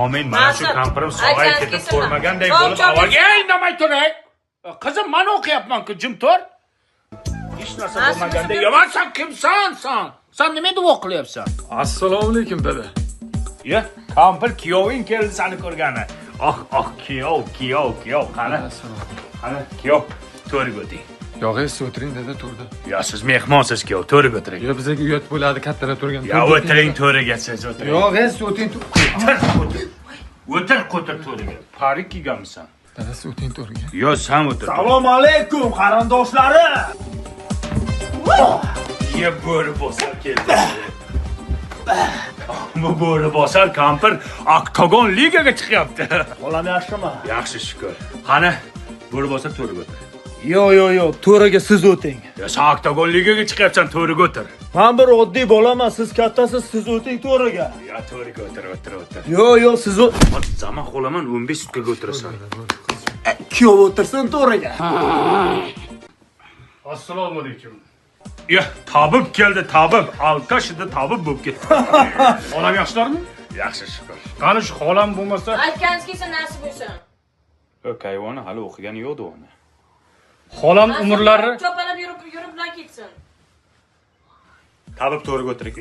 Amin. Mana shu kampirim sog'ayib ketib ko'rmaganday bo'lib avvalga indamay turay. Qizim, men o'qiyapman-ku, jim tur. Hech narsa bo'lmaganday. Yaman sen kimsan? Sen nima duo qilyapsan? Assalomu alaykum dada. Ya, kampir kuyoving keldi seni ko'rgani. Kuyov. Qani, kuyov. To'riga o'ting. Yo'q, siz o'tiring dada to'rda. Ya, siz mehmonsiz kuyov, to'riga o'tiring. Yo, bizga uyat bo'ladi, kattalar turgan. Ya, o'tiring to'riga, siz o'tiring. Yo'q, siz o'tiring. O'tir to'riga. Parik kiyganmisan? Dada, siz o'tiring to'rga. Yo, sen o'tir. Assalomu alaykum qarindoshlarim. Ye bo'ri bosar keldi. Bu bo'ri bosar kampir Oktagon ligaga chiqyapti. Bolam yaxshimi? Yaxshi shukr. Qani, bo'ri bosar to'riga o'tir. Yo'q, to'raga siz o'ting. Ya, sen Oktagon ligaga chiqyapsan, to'riga o'tir. Men bir oddiy bolaman, siz kattasiz, siz o'ting to'raga. Ya, to'riga o'tir. Yo'q, siz Zaman qo'laman 15 sutkaga o'tirasan. kuyov o'tirsin to'raga. Assalomu alaykum. Ya, tabib keldi, tabib. Alkashida tabib bo'lib ketdi. Olam yaxshilarmi? Yaxshi shukr. Qani shu xolam bo'lmasa, Aytganingiz kelsa nasib bo'lsin. Kayvoni hali o'qigani yo'q-da uni. xolam umrlari Chopalab yurib bilan ketsin. Tabib to'riga o'tiring.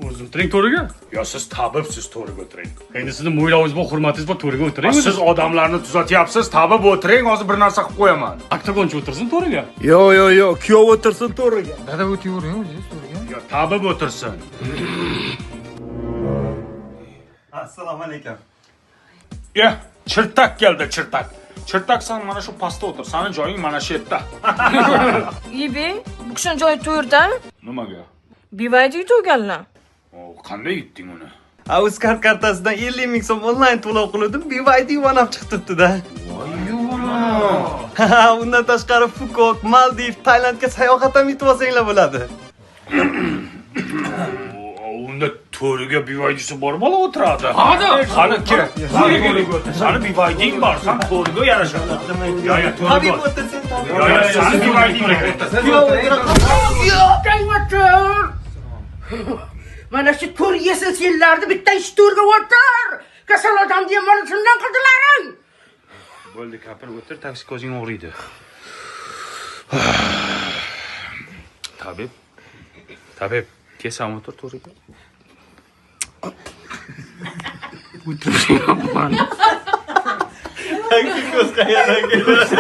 o'zim o'tiring to'riga. Yo, siz tabibsiz, to'riga o'tiring. Endi sizni mo'ylovingiz bor, hurmatingiz bor, to'riga o'tiring. Siz odamlarni tuzatyapsiz, tabib o'tiring, hozir bir narsa qilib qo'yaman. Oktagonchi o'tirsin to'riga. Yo'q, kuyov o'tirsin to'raga. Dada o'tiravering o'zingiz to'riga. Yo, tabib o'tirsin. Assalomu alaykum. Ya, chirtak keldi, chirtak. Chirtak, sen mana shu pastda o'tir. Sening joying mana shu yerda. Ibi, bu kishini joyi to'yirda. Nimaga? Bivaydi to'yganlar. Qanday yutding uni? Uzcard kartasidan 50 ming so'm onlayn to'lov qildim, BYD One Up chiqibdi-da. Undan tashqari Phuket, Maldiv, Tailandga sayohat ham yetib olsanglar bo'ladi. Unda to'riga BYD'si bor bola o'tiradi. Qani kerak. Sani BYD'ing bor, sen to'riga yarashadi. Yo, to'riga. Tabib o'tirsin, tabib. Yo, sani BYD'ing Qayvotir! Mana shu to'r yesil yillarni bitta ish to'rga o'tir. Kasal odam degan mana shundan qildilaring. Bo'ldi, kapir o'tir, taksi ko'zing og'riydi. Tabib, kesam o'tir to'riga. O'tiryapman. Taksi ko'z qayerdan keladi?